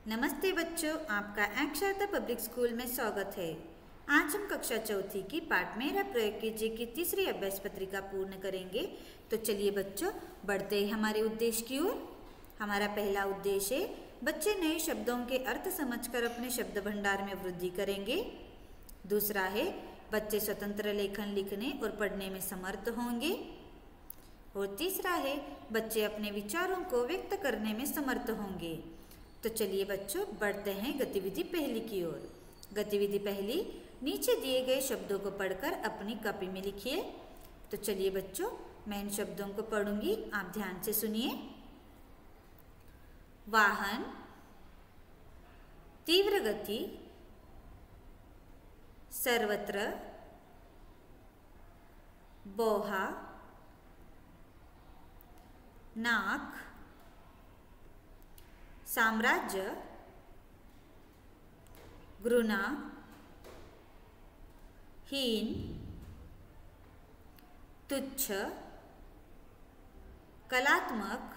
नमस्ते बच्चों, आपका अक्षरता पब्लिक स्कूल में स्वागत है। आज हम कक्षा चौथी की पाठ मेरा प्रयोग कीजिए की तीसरी अभ्यास पत्रिका पूर्ण करेंगे। तो चलिए बच्चों, बढ़ते हैं हमारे उद्देश्य की ओर। हमारा पहला उद्देश्य है बच्चे नए शब्दों के अर्थ समझकर अपने शब्द भंडार में वृद्धि करेंगे। दूसरा है बच्चे स्वतंत्र लेखन लिखने और पढ़ने में समर्थ होंगे। और तीसरा है बच्चे अपने विचारों को व्यक्त करने में समर्थ होंगे। तो चलिए बच्चों, बढ़ते हैं गतिविधि पहली की ओर। गतिविधि पहली, नीचे दिए गए शब्दों को पढ़कर अपनी कॉपी में लिखिए। तो चलिए बच्चों, मैं इन शब्दों को पढ़ूंगी, आप ध्यान से सुनिए। वाहन, तीव्र गति, सर्वत्र, बोहा, नाक, साम्राज्य, घृणा, हीन, तुच्छ, कलात्मक,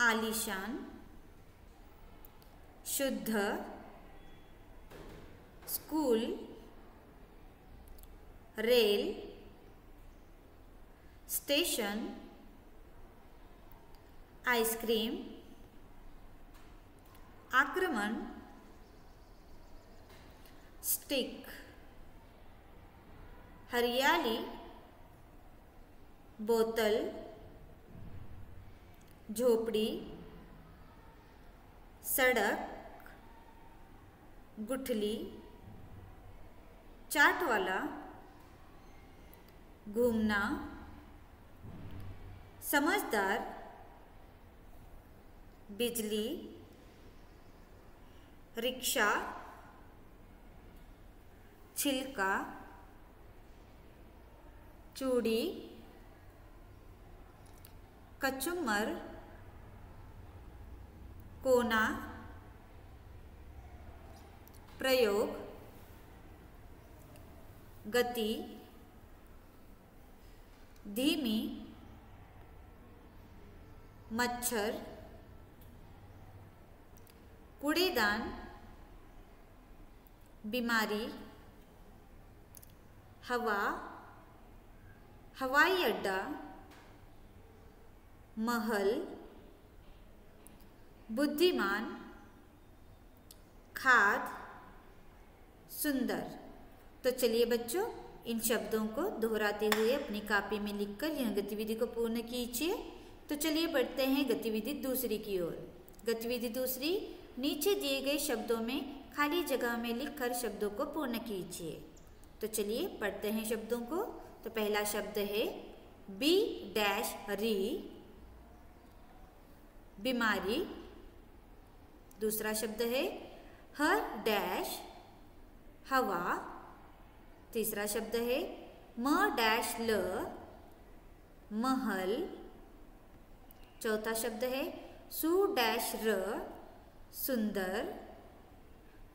आलीशान, शुद्ध, स्कूल, रेल, स्टेशन, आइसक्रीम, आक्रमण, स्टिक, हरियाली, बोतल, झोपड़ी, सड़क, गुठली, चाट वाला, घूमना, समझदार, बिजली, रिक्शा, छिलका, चूड़ी, कचुम्बर, कोना, प्रयोग, गति, धीमी, मच्छर, कूड़ेदान, बीमारी, हवा, हवाई अड्डा, महल, बुद्धिमान, खाद, सुंदर। तो चलिए बच्चों, इन शब्दों को दोहराते हुए अपनी कॉपी में लिखकर यह गतिविधि को पूर्ण कीजिए। तो चलिए बढ़ते हैं गतिविधि दूसरी की ओर। गतिविधि दूसरी, नीचे दिए गए शब्दों में खाली जगह में लिखकर शब्दों को पूर्ण कीजिए। तो चलिए पढ़ते हैं शब्दों को। तो पहला शब्द है बी डैश री, बीमारी। दूसरा शब्द है हर डैश, हवा। तीसरा शब्द है म डैश ल, महल। चौथा शब्द है सु डैश र, सुंदर।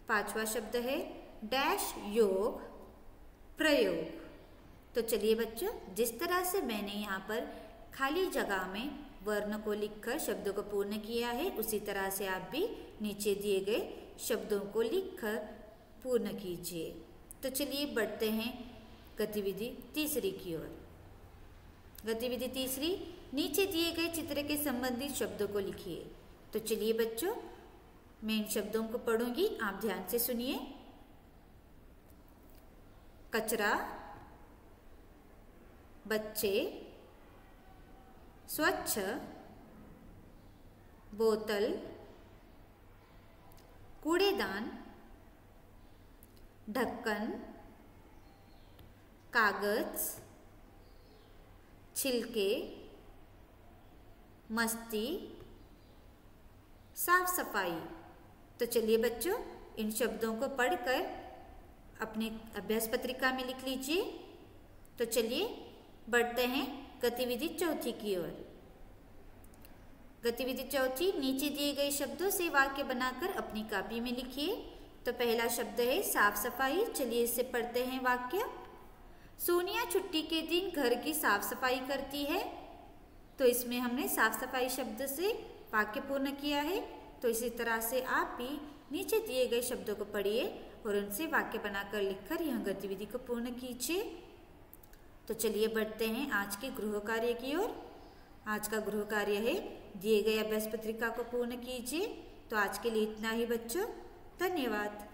पांचवा शब्द है डैश योग, प्रयोग। तो चलिए बच्चों, जिस तरह से मैंने यहाँ पर खाली जगह में वर्ण को लिखकर शब्दों को पूर्ण किया है, उसी तरह से आप भी नीचे दिए गए शब्दों को लिखकर पूर्ण कीजिए। तो चलिए बढ़ते हैं गतिविधि तीसरी की ओर। गतिविधि तीसरी, नीचे दिए गए चित्र के संबंधित शब्दों को लिखिए। तो चलिए बच्चों, मैं इन शब्दों को पढ़ूंगी, आप ध्यान से सुनिए। कचरा, बच्चे, स्वच्छ, बोतल, कूड़ेदान, ढक्कन, कागज, छिलके, मस्ती, साफ सफाई। तो चलिए बच्चों, इन शब्दों को पढ़कर अपनी अभ्यास पत्रिका में लिख लीजिए। तो चलिए बढ़ते हैं गतिविधि चौथी की ओर। गतिविधि चौथी, नीचे दिए गए शब्दों से वाक्य बनाकर अपनी कॉपी में लिखिए। तो पहला शब्द है साफ सफाई। चलिए इससे पढ़ते हैं वाक्य। सोनिया छुट्टी के दिन घर की साफ सफाई करती है। तो इसमें हमने साफ सफाई शब्द से वाक्य पूर्ण किया है। तो इसी तरह से आप भी नीचे दिए गए शब्दों को पढ़िए और उनसे वाक्य बनाकर लिखकर यह गतिविधि को पूर्ण कीजिए। तो चलिए बढ़ते हैं आज के गृह कार्य की ओर। आज का गृह कार्य है दिए गए अभ्यास पत्रिका को पूर्ण कीजिए। तो आज के लिए इतना ही बच्चों, धन्यवाद।